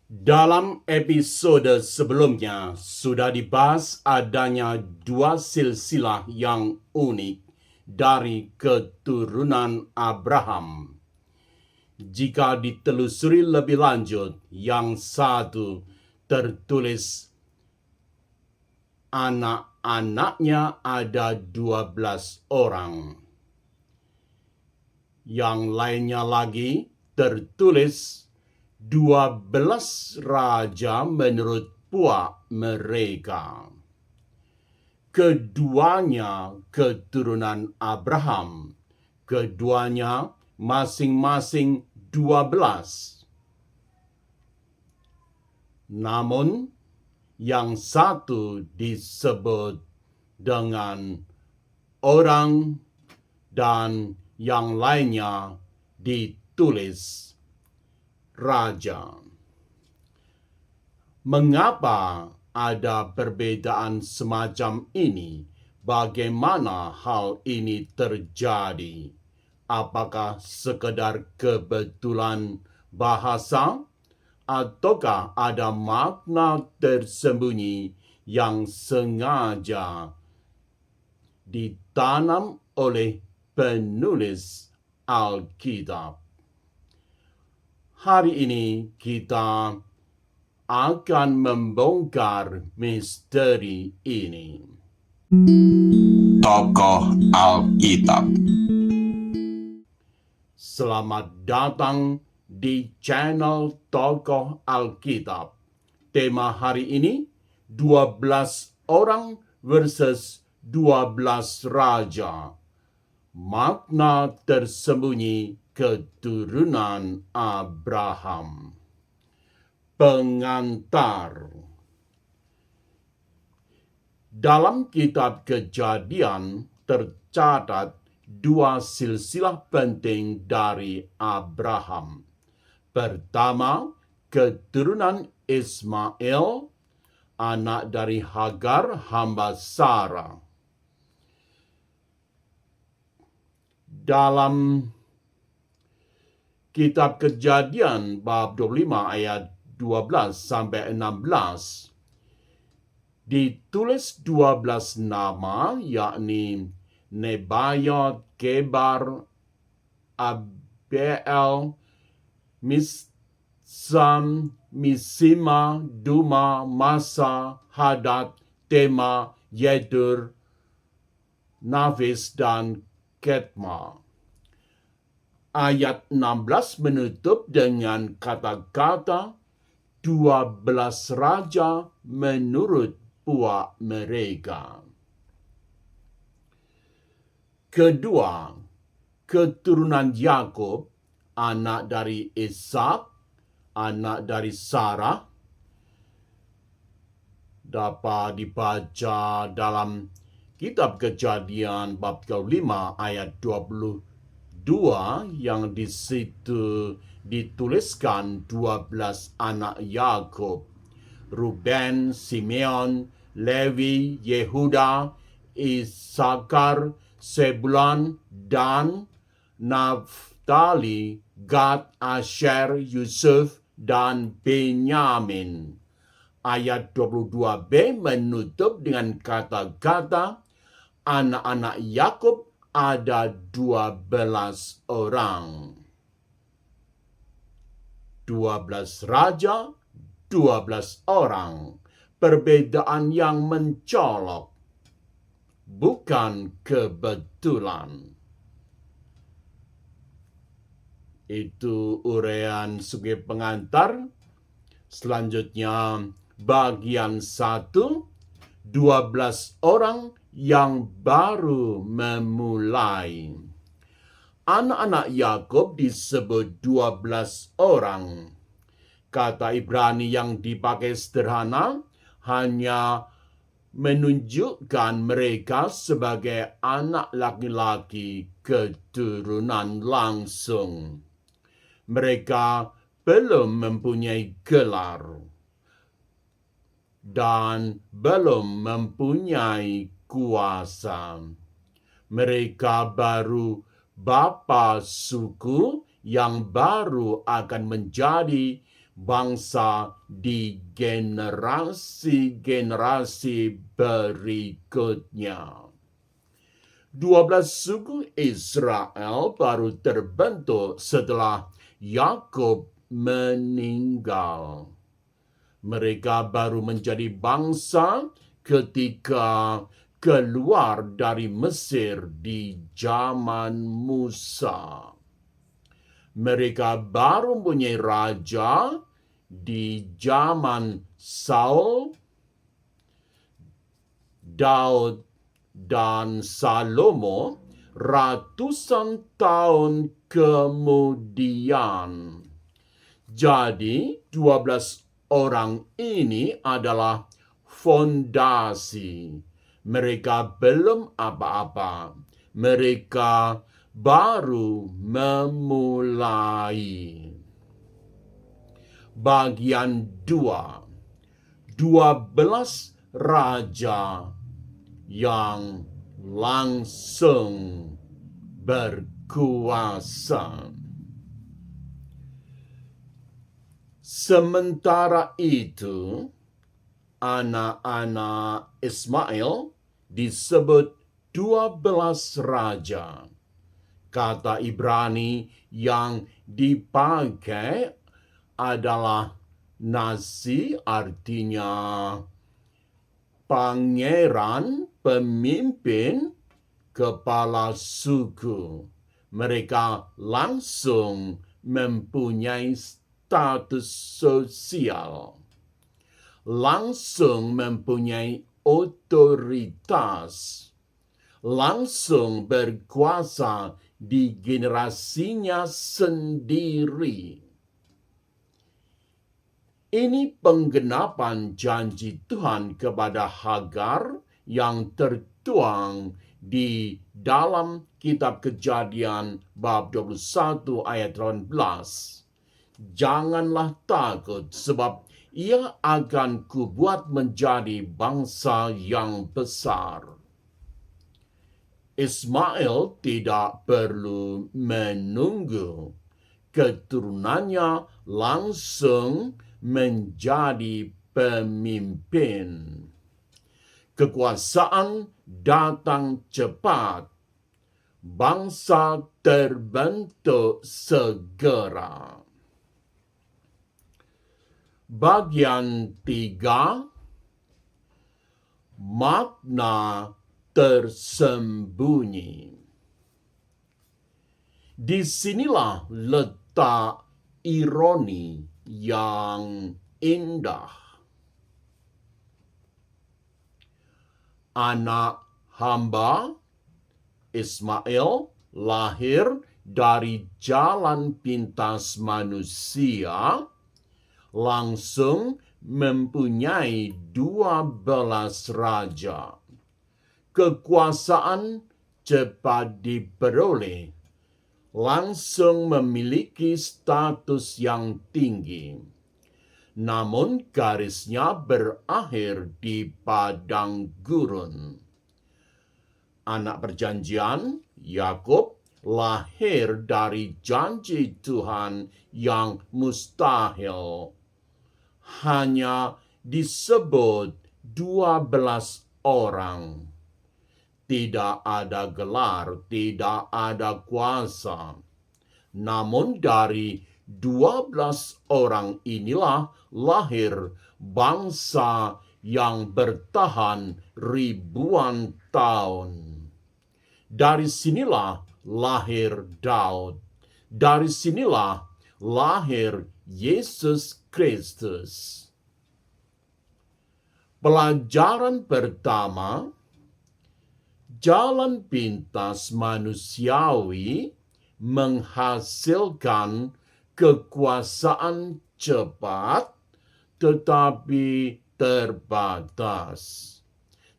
Dalam episode sebelumnya sudah dibahas adanya dua silsilah yang unik dari keturunan Abraham. Jika ditelusuri lebih lanjut, yang satu tertulis anak-anaknya ada 12 orang. Yang lainnya lagi tertulis 12 raja menurut puak mereka. Keduanya keturunan Abraham. Keduanya masing-masing 12. Namun yang satu disebut dengan orang dan yang lainnya ditulis raja. Mengapa ada perbedaan semacam ini? Bagaimana hal ini terjadi? Apakah sekedar kebetulan bahasa? Ataukah ada makna tersembunyi yang sengaja ditanam oleh penulis Alkitab? Hari ini kita akan membongkar misteri ini. Tokoh Alkitab. Selamat datang di channel Tokoh Alkitab. Tema hari ini 12 orang versus 12 raja. Makna tersembunyi keturunan Abraham. Pengantar. Dalam kitab Kejadian tercatat dua silsilah penting dari Abraham. Pertama, keturunan Ismail, anak dari Hagar, hamba Sarah. Dalam kitab Kejadian bab 25 ayat 12 sampai 16 ditulis 12 nama, yakni Nebayot, Kebar, Abel, Misam, Misima, Duma, Masa, Hadad, Tema, Yedur, Nafis, dan Ketma. Ayat 16 menutup dengan kata-kata 12 raja menurut puak mereka. Kedua, keturunan Yakub, anak dari Ishak, anak dari Sarah, dapat dibaca dalam kitab Kejadian bab 5 ayat 22 yang di situ dituliskan 12 anak Yakub, Ruben, Simeon, Lewi, Yehuda, Isakar, Sebulon, Dan, Naftali, Gad, Asher, Yusuf, dan Benyamin. Ayat 22b menutup dengan kata-kata anak-anak Yakub ada 12 orang. 12 raja, 12 orang. Perbedaan yang mencolok, bukan kebetulan. Itu uraian sebagai pengantar. Selanjutnya bagian 1, 12 orang yang baru memulai. Anak-anak Yakub disebut 12 orang. Kata Ibrani yang dipakai sederhana hanya menunjukkan mereka sebagai anak laki-laki keturunan langsung. Mereka belum mempunyai gelar dan belum mempunyai kuasa. Mereka baru bapa suku yang baru akan menjadi bangsa di generasi-generasi berikutnya. 12 suku Israel baru terbentuk setelah Yakub meninggal. Mereka baru menjadi bangsa ketika keluar dari Mesir di zaman Musa. Mereka baru mempunyai raja di zaman Saul, Daud, dan Salomo ratusan tahun kemudian. Jadi 12 orang ini adalah fondasi. Mereka belum apa-apa. Mereka baru memulai. Bagian 2. 12 raja yang langsung berkuasa. Sementara itu, anak-anak Ismail disebut 12 raja. Kata Ibrani yang dipakai adalah nasi, artinya pangeran, pemimpin, kepala suku. Mereka langsung mempunyai status sosial, langsung mempunyai otoritas, langsung berkuasa di generasinya sendiri. Ini penggenapan janji Tuhan kepada Hagar yang tertuang di dalam kitab Kejadian bab 21 ayat 18. Janganlah takut, sebab ia akan kubuat menjadi bangsa yang besar. Ismail tidak perlu menunggu. Keturunannya langsung menjadi pemimpin. Kekuasaan datang cepat. Bangsa terbentuk segera. Bagian 3. Makna tersembunyi. Disinilah letak ironi yang indah. Anak hamba Ismail lahir dari jalan pintas manusia, langsung mempunyai 12 raja. Kekuasaan cepat diperoleh, langsung memiliki status yang tinggi. Namun garisnya berakhir di padang gurun. Anak perjanjian, Yakub, lahir dari janji Tuhan yang mustahil. Hanya disebut 12 orang. Tidak ada gelar, tidak ada kuasa. Namun dari 12 orang inilah lahir bangsa yang bertahan ribuan tahun. Dari sinilah lahir Daud. Dari sinilah lahir Yesus Kristus. Pelajaran pertama, jalan pintas manusiawi menghasilkan kekuasaan cepat tetapi terbatas.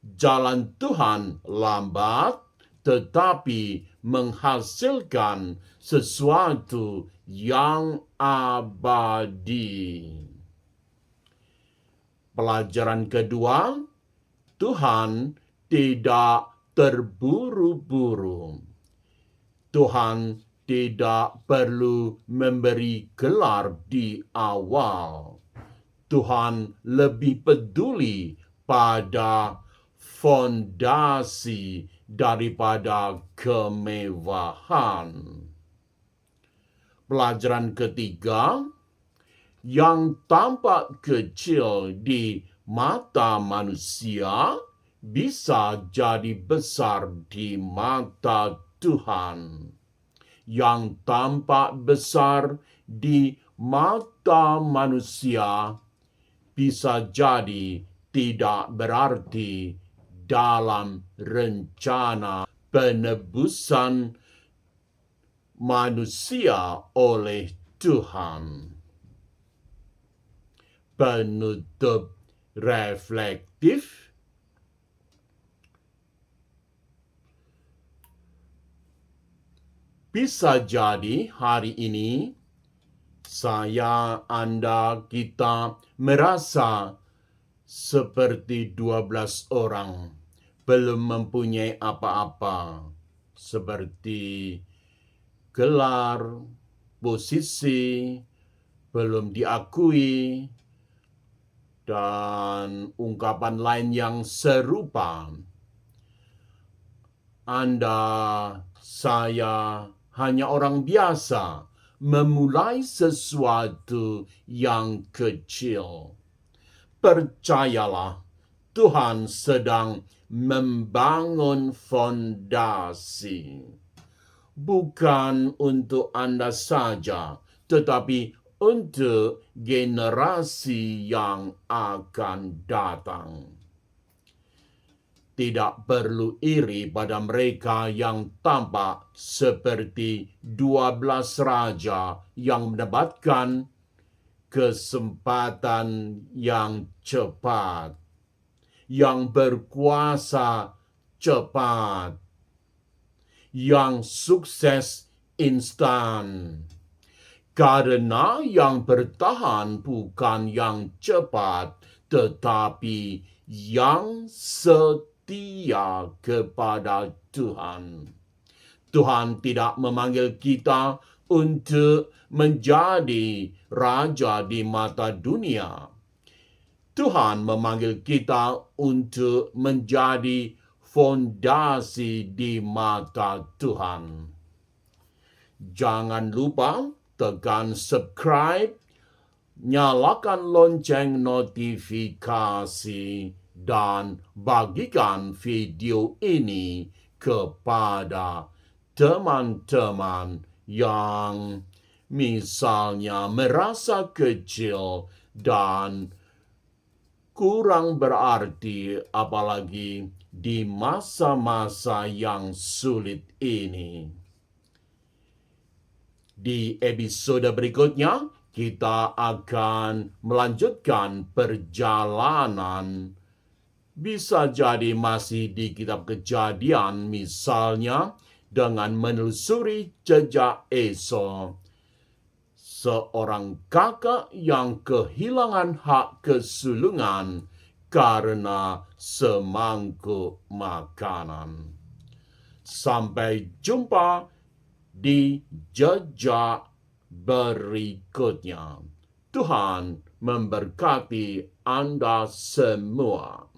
Jalan Tuhan lambat tetapi menghasilkan sesuatu yang abadi. Pelajaran kedua, Tuhan tidak terburu-buru. Tuhan tidak perlu memberi gelar di awal. Tuhan lebih peduli pada fondasi daripada kemewahan. Pelajaran ketiga, yang tampak kecil di mata manusia bisa jadi besar di mata Tuhan. Yang tampak besar di mata manusia bisa jadi tidak berarti dalam rencana penebusan manusia oleh Tuhan. Penutup reflektif. Bisa jadi hari ini saya, Anda, kita merasa seperti 12 orang belum mempunyai apa-apa, seperti gelar, posisi, belum diakui, dan ungkapan lain yang serupa. Anda, saya, hanya orang biasa memulai sesuatu yang kecil. Percayalah, Tuhan sedang membangun fondasi. Bukan untuk Anda saja, tetapi untuk generasi yang akan datang. Tidak perlu iri pada mereka yang tampak seperti 12 raja yang mendapatkan kesempatan yang cepat, yang berkuasa cepat, yang sukses instan. Karena yang bertahan bukan yang cepat, tetapi yang setia kepada Tuhan. Tuhan tidak memanggil kita untuk menjadi raja di mata dunia. Tuhan memanggil kita untuk menjadi fondasi di mata Tuhan. Jangan lupa tekan subscribe, nyalakan lonceng notifikasi, dan bagikan video ini kepada teman-teman yang misalnya merasa kecil dan kurang berarti, apalagi di masa-masa yang sulit ini. Di episode berikutnya, kita akan melanjutkan perjalanan. Bisa jadi masih di kitab Kejadian, misalnya dengan menelusuri jejak Esau, seorang kakak yang kehilangan hak kesulungan karena semangkuk makanan. Sampai jumpa di jejak berikutnya. Tuhan memberkati Anda semua.